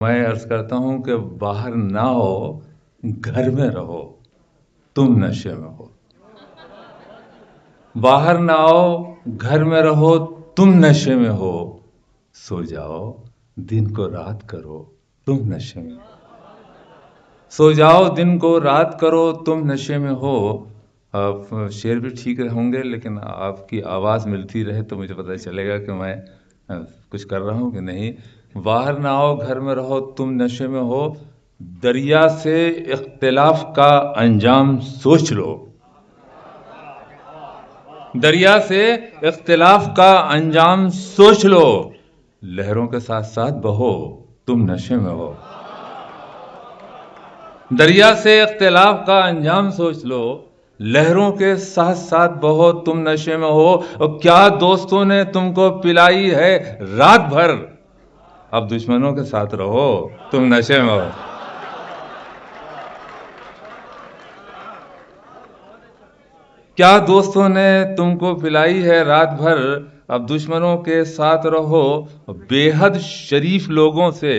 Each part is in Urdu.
میں عرض کرتا ہوں کہ باہر نہ ہو، گھر میں رہو، تم نشے میں ہو۔ باہر نہ آؤ، گھر میں رہو، تم نشے میں ہو۔ سو جاؤ، دن کو رات کرو، تم نشے میں ہو۔ سو جاؤ، دن کو رات کرو، تم نشے میں ہو۔ آپ شعر بھی ٹھیک ہوں گے، لیکن آپ کی آواز ملتی رہے تو مجھے پتہ چلے گا کہ میں کچھ کر رہا ہوں کہ نہیں۔ باہر نہ آؤ، گھر میں رہو، تم نشے میں ہو۔ دریا سے اختلاف کا انجام سوچ لو۔ دریا سے اختلاف کا انجام سوچ لو۔ لہروں کے ساتھ ساتھ بہو، تم نشے میں ہو۔ دریا سے اختلاف کا انجام سوچ لو، لہروں کے ساتھ ساتھ بہو، تم نشے میں ہو۔ اور کیا دوستوں نے تم کو پلائی ہے رات بھر، اب دشمنوں کے ساتھ رہو، تم نشے میں ہو۔ کیا دوستوں نے تم کو پلائی ہے رات بھر، اب دشمنوں کے ساتھ رہو۔ بے حد شریف لوگوں سے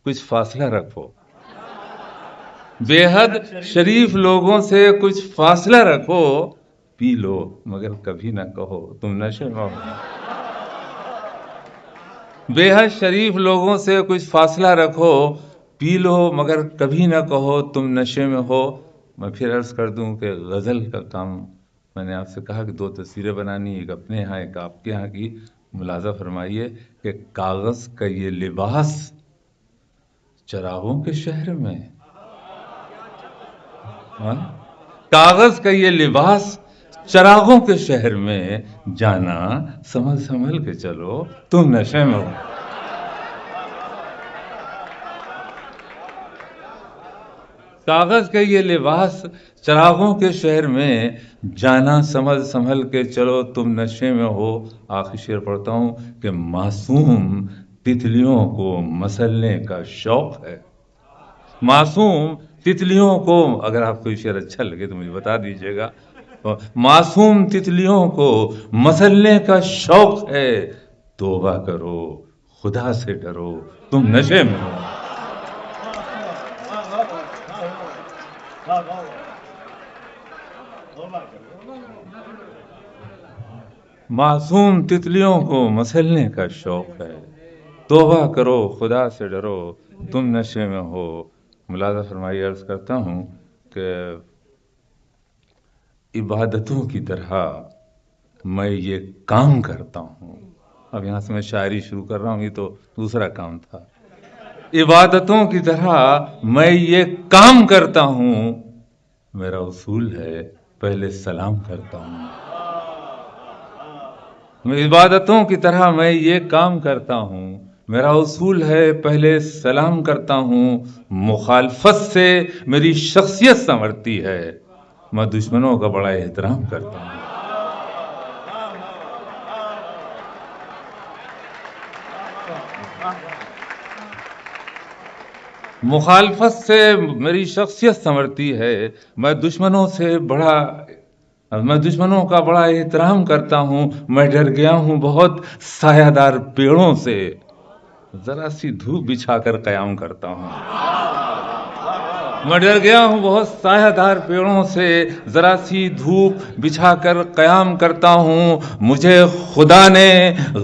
کچھ فاصلہ رکھو۔ بے حد شریف لوگوں سے کچھ فاصلہ رکھو۔ پی لو مگر کبھی نہ کہو تم نشے میں ہو۔ بے حد شریف لوگوں سے کچھ فاصلہ رکھو۔ پی لو مگر کبھی نہ کہو تم نشے میں ہو۔ میں پھر عرض کر دوں کہ غزل کا کام، میں نے آپ سے کہا کہ 2 تصویریں بنانی، ایک اپنے ہاں ایک آپ کے ہاں کی۔ ملاحظہ فرمائیے کہ کاغذ کا یہ لباس چراغوں کے شہر میں، کاغذ کا یہ لباس چراغوں کے شہر میں، جانا سنبھل سنبھل کے چلو، تم نشے میں ہو۔ کاغذ کا یہ لباس چراغوں کے شہر میں، جانا سنبھل سنبھل کے چلو، تم نشے میں ہو۔ آخری شعر پڑھتا ہوں کہ معصوم تتلیوں کو مسلنے کا شوق ہے۔ معصوم تتلیوں کو، اگر آپ کو یہ شعر اچھا لگے تو مجھے بتا دیجیے گا۔ معصوم تتلیوں کو مسلنے کا شوق ہے، توبہ کرو خدا سے ڈرو، تم نشے میں ہو۔ معصوم تتلیوں کو مسلنے کا شوق ہے، توبہ کرو خدا سے ڈرو، تم نشے میں ہو۔ ملاحظہ فرمائیے، عرض کرتا ہوں کہ عبادتوں کی طرح میں یہ کام کرتا ہوں۔ اب یہاں سے میں شاعری شروع کر رہا ہوں، یہ تو دوسرا کام تھا۔ عبادتوں کی طرح میں یہ کام کرتا ہوں، میرا اصول ہے پہلے سلام کرتا ہوں۔ عبادتوں کی طرح میں یہ کام کرتا ہوں، میرا اصول ہے پہلے سلام کرتا ہوں۔ مخالفت سے میری شخصیت سنورتی ہے، میں دشمنوں کا بڑا احترام کرتا ہوں۔ مخالفت سے میری شخصیت سنورتی ہے، میں دشمنوں کا بڑا احترام کرتا ہوں۔ میں ڈر گیا ہوں بہت سایہ دار پیڑوں سے، ذرا سی دھوپ بچھا کر قیام کرتا ہوں۔ میں ڈر گیا ہوں بہت سایہ دار پیڑوں سے، ذرا سی دھوپ بچھا کر قیام کرتا ہوں۔ مجھے خدا نے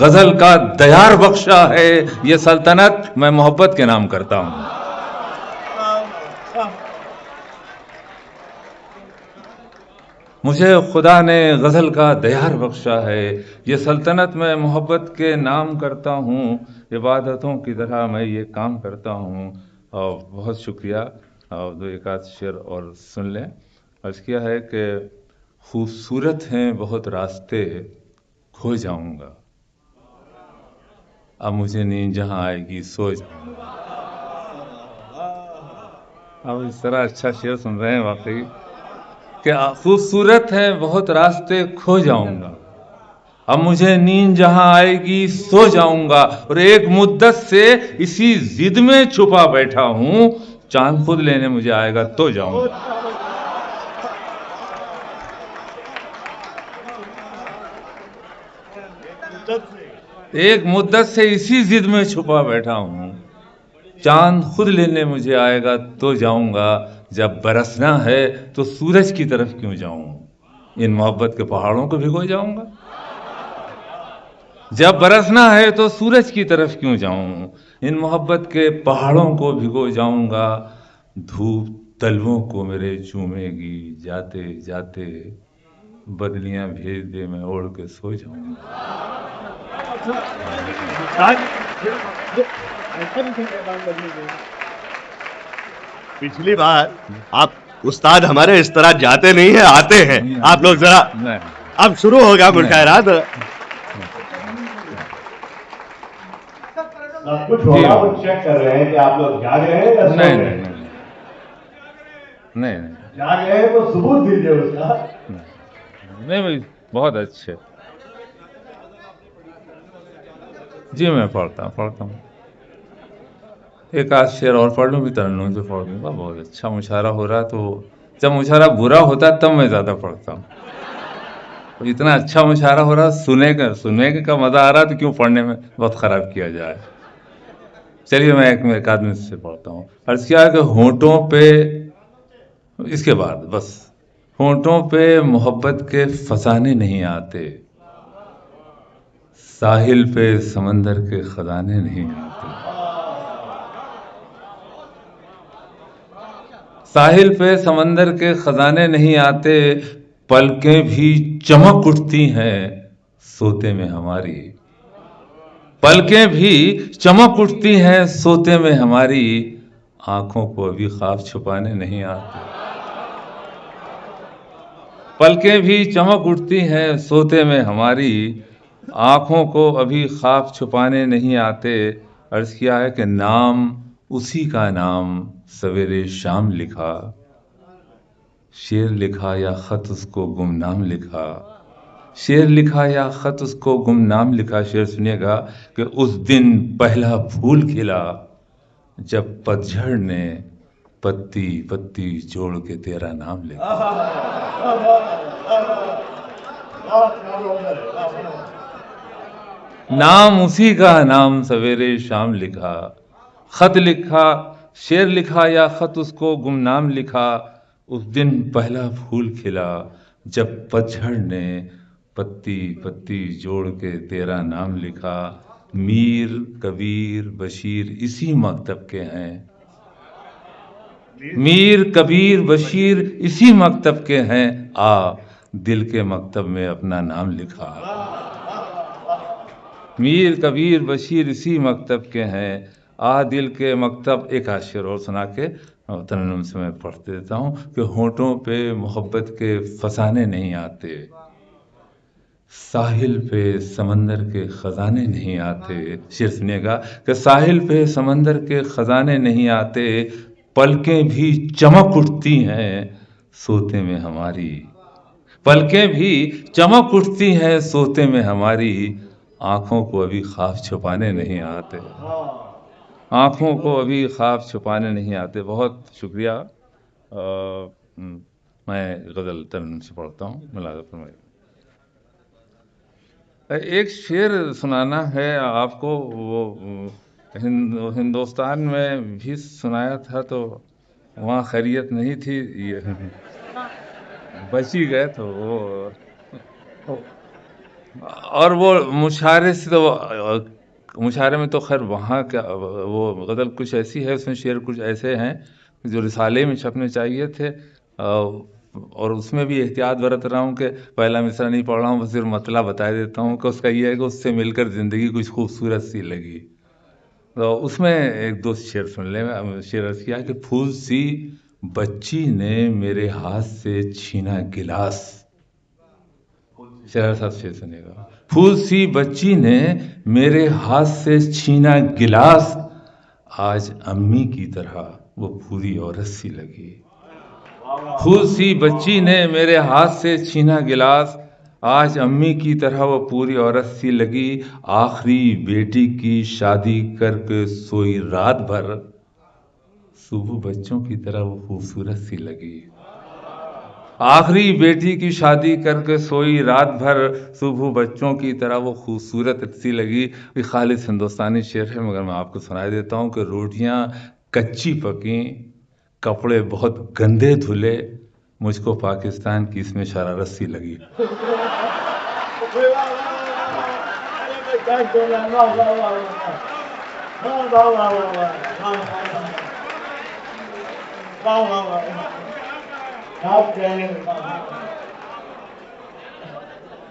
غزل کا دیار بخشا ہے، یہ سلطنت میں محبت کے نام کرتا ہوں۔ مجھے خدا نے غزل کا دیار بخشا ہے، یہ سلطنت میں محبت کے نام کرتا ہوں۔ عبادتوں کی طرح میں یہ کام کرتا ہوں۔ اور بہت شکریہ۔ اور دو ایک آدھ شعر اور سن لیں۔ عرض کیا ہے کہ خوبصورت ہیں بہت راستے، کھو جاؤں گا، اب مجھے نیند جہاں آئے گی سو جاؤں گا۔ اب اس طرح اچھا شعر سن رہے ہیں واقعی کہ خوبصورت ہیں بہت راستے، کھو جاؤں گا، اب مجھے نیند جہاں آئے گی سو جاؤں گا۔ اور ایک مدت سے اسی ضد میں چھپا بیٹھا ہوں، چاند خود لینے مجھے آئے گا تو جاؤں گا۔ ایک مدت سے اسی ضد میں چھپا بیٹھا ہوں، چاند خود لینے مجھے آئے گا تو جاؤں گا، جب برسنا ہے تو سورج کی طرف کیوں جاؤں، ان محبت کے پہاڑوں کو بھگو جاؤں گا، جب برسنا ہے تو سورج کی طرف کیوں جاؤں، ان محبت کے پہاڑوں کو بھگو جاؤں گا، دھوپ تلووں کو میرے چومے گی، جاتے جاتے بدلیاں بھیج دے میں اوڑھ کے سو جاؤں گا۔ پچھلی بار آپ استاد ہمارے اس طرح جاتے نہیں ہیں، آتے ہیں، آپ لوگ ذرا اب شروع ہوگا مشاعرات۔ سب کچھ ہوگا، وہ چیک کر رہے ہیں کہ آپ لوگ جاگ رہے ہیں یا سو رہے ہیں۔ نہیں جاگ رہے ہیں تو ثبوت دیجیے اس کا۔ نہیں بھائی، بہت اچھے۔ جی میں پڑھتا ہوں، ایک آدھ شعر اور پڑھ لوں بھی، ترنم سے پڑھ لوں گا۔ بہت اچھا مشاعرہ ہو رہا ہے، تو جب مشاعرہ برا ہوتا ہے تب میں زیادہ پڑھتا ہوں، تو اتنا اچھا مشاعرہ ہو رہا ہے، سننے کا مزہ آ رہا ہے، تو کیوں پڑھنے میں وقت خراب کیا جائے۔ چلیے میں ایک آدمی سے پڑھتا ہوں۔ عرض کیا کہ ہونٹوں پہ، اس کے بعد بس، ہونٹوں پہ محبت کے فسانے نہیں آتے، ساحل پہ سمندر کے خزانے نہیں آتے، ساحل پہ سمندر کے خزانے نہیں آتے، پلکیں بھی چمک اٹھتی ہیں سوتے میں ہماری، پلکیں بھی چمک اٹھتی ہیں سوتے میں ہماری، آنکھوں کو ابھی خواب چھپانے نہیں آتے، پلکیں بھی چمک اٹھتی ہیں سوتے میں ہماری، آنکھوں کو ابھی خواب چھپانے نہیں آتے۔ عرض کیا ہے کہ نام اسی کا نام سویرے شام لکھا، شعر لکھا یا خط اس کو گمنام لکھا، شعر لکھا یا خط اس کو گمنام لکھا۔ شعر سنیے گا کہ اس دن پہلا پھول کھلا، جب پتجھڑ نے پتی پتی جوڑ کے تیرا نام لکھا۔ نام اسی کا نام سویرے شام لکھا، خط لکھا، شعر لکھا یا خط اس کو گمنام لکھا، اس دن پہلا پھول کھلا، جب پتجھڑ نے پتی پتی جوڑ کے تیرا نام لکھا۔ میر کبیر بشیر اسی مکتب کے ہیں، میر کبیر بشیر اسی مکتب کے ہیں، آ دل کے مکتب میں اپنا نام لکھا۔ میر کبیر بشیر اسی مکتب کے ہیں، آ دل کے مکتب۔ ایک شعر اور سنا کے ترنم سے میں پڑھ دیتا ہوں کہ ہونٹوں پہ محبت کے فسانے نہیں آتے، ساحل پہ سمندر کے خزانے نہیں آتے۔ شعر سنیے گا کہ ساحل پہ سمندر کے خزانے نہیں آتے، پلکیں بھی چمک اٹھتی ہیں سوتے میں ہماری، پلکیں بھی چمک اٹھتی ہیں سوتے میں ہماری، آنکھوں کو ابھی خواب چھپانے نہیں آتے، آنکھوں کو ابھی خواب چھپانے نہیں آتے۔ بہت شکریہ۔ میں غزل ترنم سے پڑھتا ہوں، ملاحظہ فرمائیے۔ ایک شعر سنانا ہے آپ کو، وہ ہندوستان میں بھی سنایا تھا تو وہاں خیریت نہیں تھی، بچ ہی گئے تو وہ، اور وہ مشاعرے سے تو، مشاعرے میں تو خیر وہاں کا وہ غزل کچھ ایسی ہے، اس میں شعر کچھ ایسے ہیں جو رسالے میں چھپنے چاہیے تھے، اور اس میں بھی احتیاط برت رہا ہوں کہ پہلا مصرع نہیں پڑھ رہا ہوں، صرف مطلب بتا دیتا ہوں کہ اس کا یہ ہے کہ اس سے مل کر زندگی کچھ خوبصورت سی لگی۔ تو اس میں ایک دو شعر سن لیں۔ شعر عرض کیا کہ پھول سی بچی نے میرے ہاتھ سے چھینا گلاس، شعر ساتھ شعر سنیے گا۔ پھول سی بچی نے میرے ہاتھ سے چھینا گلاس، آج امی کی طرح وہ پوری عورت سی لگی۔ پھول سی بچی نے میرے ہاتھ سے چھینا گلاس، آج امی کی طرح وہ پوری عورت سی لگی، آخری بیٹی کی شادی کر کے سوئی رات بھر، صبح بچوں کی طرح وہ خوبصورت سی لگی۔ آخری بیٹی کی شادی کر کے سوئی رات بھر، صبح بچوں کی طرح وہ خوبصورت سی لگی. یہ خالص ہندوستانی شعر ہے مگر میں آپ کو سنائی دیتا ہوں کہ روٹیاں کچی پکیں، کپڑے بہت گندے دھلے، مجھ کو پاکستان کی اس میں شرارت سی لگی.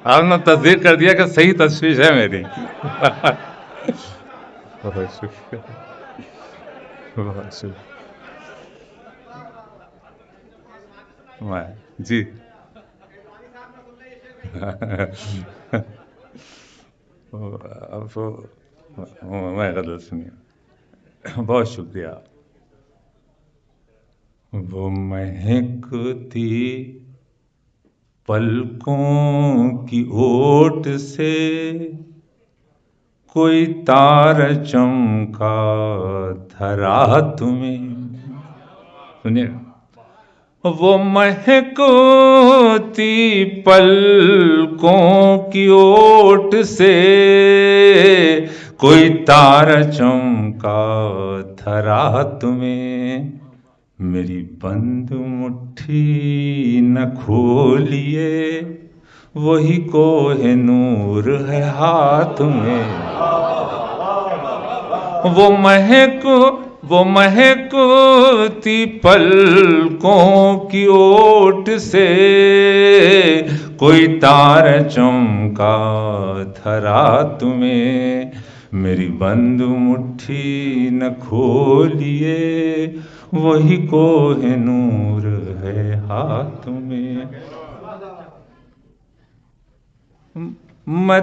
آپ نے تصدیق کر دیا کہ صحیح تشویش ہے میری. بہت شکریہ، بہت شکریہ. جی میں غلط سنی. بہت شکریہ. وہ مہکتی پلکوں کی اوٹ سے کوئی تار چمکا دھرا تمہیں. سنیے، وہ مہکتی پلکوں کی اوٹ سے کوئی تار چمکا دھرا تمہیں. میری بند مٹھی نہ کھولیے، وہی کوہ نور ہے ہاتھ میں. وہ مہکتی پلکوں کی اوٹ سے کوئی تار چمکا دھرا تمہیں. میری بند مٹھی نہ کھولیے، وہی کوہ نور ہے ہاتھ میں. میں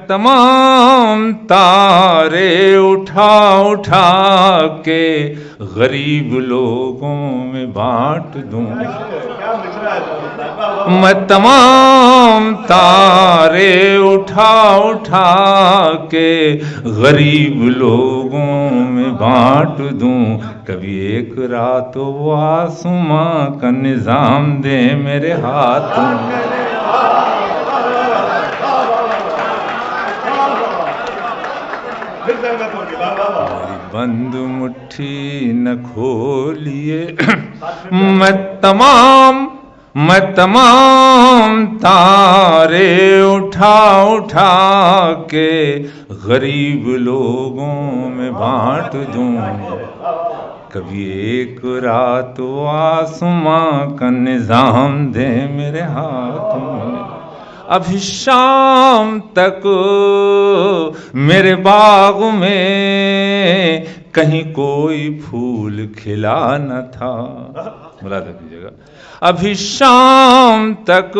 تمام تارے اٹھا اٹھا کے غریب لوگوں میں بانٹ دوں. میں تمام تارے اٹھا اٹھا کے غریب لوگوں میں بانٹ دوں. کبھی ایک رات وہ آسماں کا نظام دے میرے ہاتھوں میں. بند مٹھی نہ کھولیے، میں تمام تارے اٹھا اٹھا کے غریب لوگوں میں بانٹ دوں. کبھی ایک رات وہ آسماں کا نظام دے میرے ہاتھوں میں. ابھی شام تک میرے باغ میں کہیں کوئی پھول کھلا نہ تھا. ملاحظہ کیجیے گا، ابھی شام تک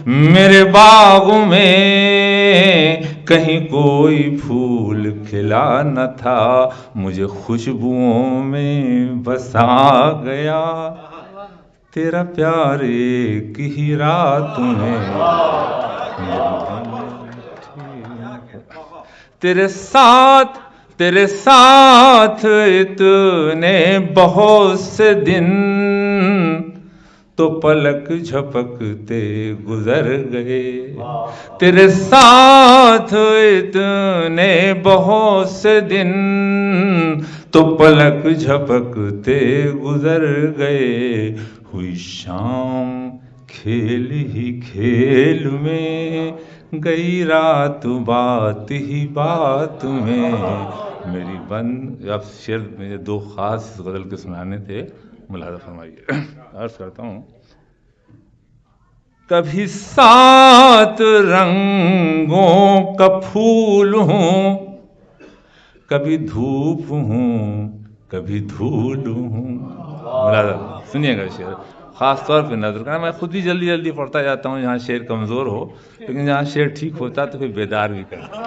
میرے باغ میں کہیں کوئی پھول کھلا نہ تھا. مجھے خوشبوؤں میں بسا گیا تیرا پیار ایک ہی رات میں. تیرے ساتھ اتنے بہت سے دن تو پلک جھپکتے گزر گئے. تیرے ساتھ اتنے بہت سے دن تو پلک جھپکتے گزر گئے. ہوئی شام کھیل ہی کھیل میں، گئی رات بات ہی بات میں. میری بند، اب شعر میں دو خاص غزل کے سنانے تھے، ملاحظہ فرمائیے. عرض کرتا ہوں، کبھی 7 رنگوں کا پھول ہوں، کبھی دھوپ ہوں، کبھی دھول ہوں. ملاحظہ سنیے گا شعر، خاص طور پہ نظر کرنا. میں خود بھی جلدی جلدی پڑھتا جاتا ہوں جہاں شعر کمزور ہو، لیکن جہاں شعر ٹھیک ہوتا تو پھر بیدار بھی کرتا.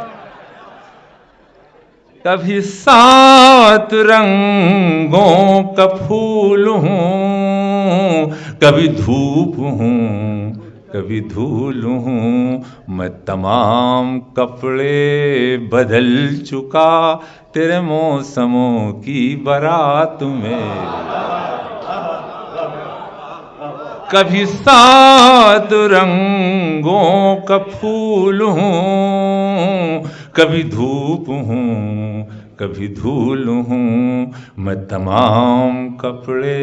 کبھی 7 رنگوں کا پھول ہوں، کبھی دھوپ ہوں، کبھی دھول ہوں. میں تمام کپڑے بدل چکا تیرے موسموں کی بارات میں. کبھی 7 رنگوں کا پھول ہوں، کبھی دھوپ ہوں کبھی دھول ہوں، میں تمام کپڑے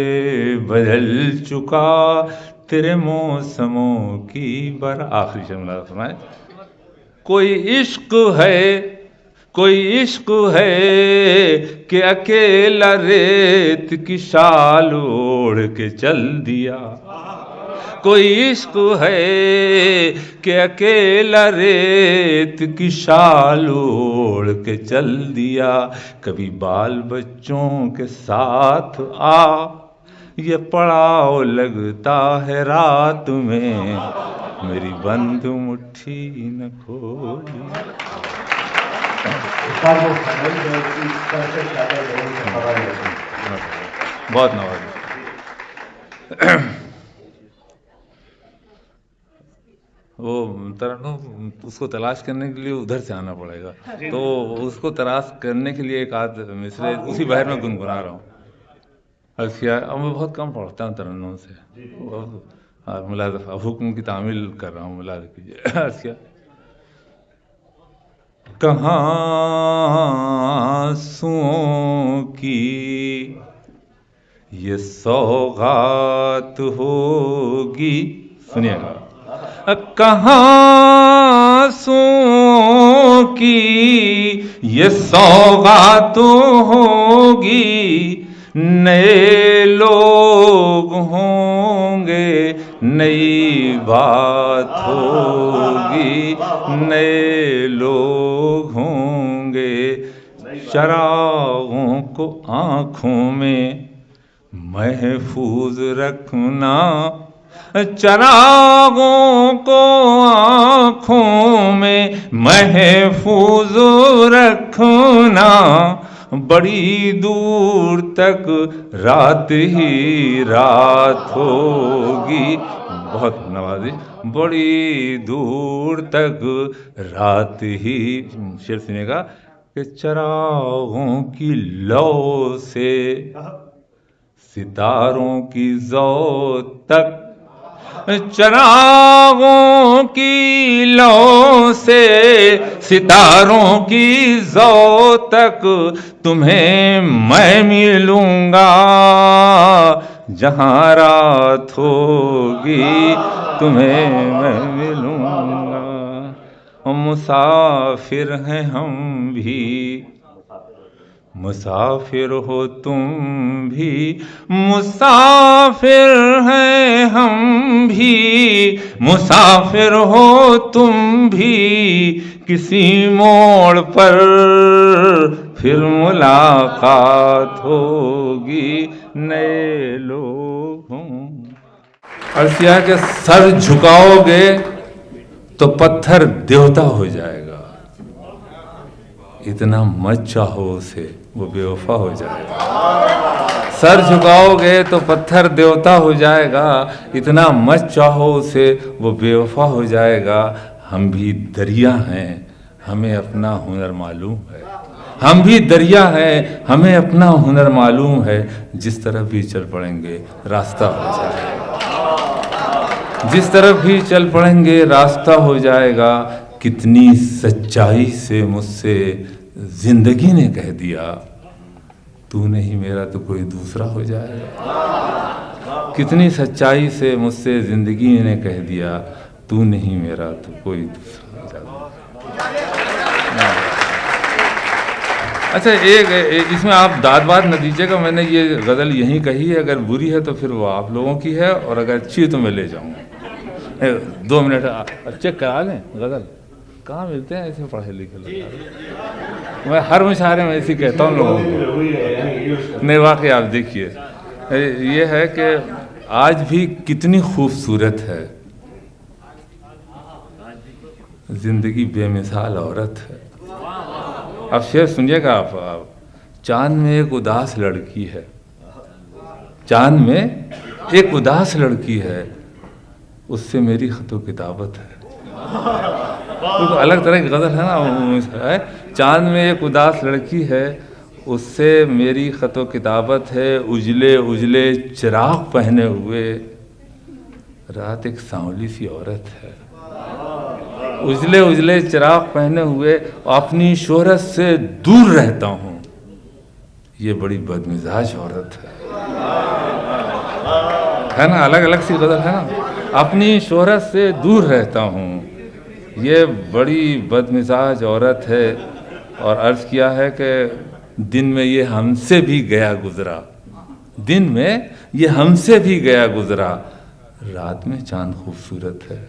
بدل چکا تیرے موسموں کی آخری شملہ سنائے. کوئی عشق ہے کہ اکیلا ریت کی شال اوڑھ کے چل دیا. کوئی عشق ہے کہ اکیلا ریت کی شال اوڑھ کے چل دیا. کبھی بال بچوں کے ساتھ آ، یہ پڑاؤ لگتا ہے رات میں، میری بند مٹھی نہ کھولی. بہت نوازی. وہ ترنم اس کو تلاش کرنے کے لیے ادھر سے آنا پڑے گا، تو اس کو تلاش کرنے کے لیے ایک آدھ مصرے اسی بہر میں گنگنا رہا ہوں. اب میں بہت کم پڑھتا ہوں ترنم سے، ملاحظہ حکم کی تعمیل کر رہا ہوں، ملاحظہ کیجیے. کہاں سوؤں کی یہ سوغات ہوگی، سنیے گا. کہاں سوؤں کی یہ سوغات ہوگی، نئے لوگ ہوں گے نئی بات ہوگی، نئے لوگ ہوں گے. چراغوں کو آنکھوں میں محفوظ رکھنا، چراغوں کو آنکھوں میں محفوظ رکھنا، بڑی دور تک رات ہی رات ہوگی. بہت نوازی. بڑی دور تک رات ہی. شعر سنیے گا کہ چراغوں کی لو سے ستاروں کی ذو تک، چراغوں کی لو سے ستاروں کی ذو تک، تمہیں میں ملوں گا جہاں رات ہوگی، تمہیں میں ملوں گا. مسافر ہیں ہم بھی، مسافر ہو تم بھی، مسافر ہیں ہم بھی، مسافر ہو تم بھی، کسی موڑ پر پھر ملاقات ہوگی، نئے لوگ ہوں. عرض کیا کہ سر جھکاؤ گے تو پتھر دیوتا ہو جائے گا، اتنا مت چاہو اسے وہ بے وفا ہو جائے گا. سر جھکاؤ گے تو پتھر دیوتا ہو جائے گا، اتنا مت چاہو اسے وہ بے وفا ہو جائے گا. ہم بھی دریا ہیں ہمیں اپنا ہنر معلوم ہے، ہم بھی دریا ہیں ہمیں اپنا ہنر معلوم ہے، جس طرف بھی چل پڑیں گے راستہ ہو جائے گا، جس طرف بھی چل پڑیں گے راستہ ہو جائے گا. کتنی سچائی سے مجھ سے زندگی نے کہہ دیا، تو نہیں میرا تو کوئی دوسرا ہو جائے گا. کتنی سچائی سے مجھ سے زندگی نے کہہ دیا، تو نہیں میرا تو کوئی دوسرا ہو جائے گا. اچھا ایک اس میں آپ داد بات نہ دیجیے گا، میں نے یہ غزل یہیں کہی ہے، اگر بری ہے تو پھر وہ آپ لوگوں کی ہے، اور اگر اچھی ہے تو میں لے جاؤں گا. 2 منٹ چیک کرا لیں. غزل کہاں ملتے ہیں ایسے پڑھے لکھے لوگ؟ میں ہر مشاعرے میں ایسی کہتا ہوں لوگوں کو. نہیں واقعی آپ دیکھیے، یہ ہے کہ آج بھی کتنی خوبصورت ہے زندگی، بے مثال عورت ہے. اب شعر سنیے گا آپ. چاند میں ایک اداس لڑکی ہے، چاند میں ایک اداس لڑکی ہے، اس سے میری خط و کتابت ہے. الگ طرح کی غزل ہے نا. چاند میں ایک اداس لڑکی ہے، اس سے میری خط و کتابت ہے. اجلے اجلے چراغ پہنے ہوئے رات ایک سانولی سی عورت ہے، اجلے اجلے چراغ پہنے ہوئے، اپنی شہرت سے دور رہتا ہوں، یہ بڑی بدمزاج عورت ہے نا، الگ الگ سی غزل ہے نا، اپنی شہرت سے دور رہتا ہوں، یہ بڑی بدمزاج عورت ہے، اور عرض کیا ہے کہ دن میں یہ ہم سے بھی گیا گزرا، دن میں یہ ہم سے بھی گیا گزرا، رات میں چاند خوبصورت ہے۔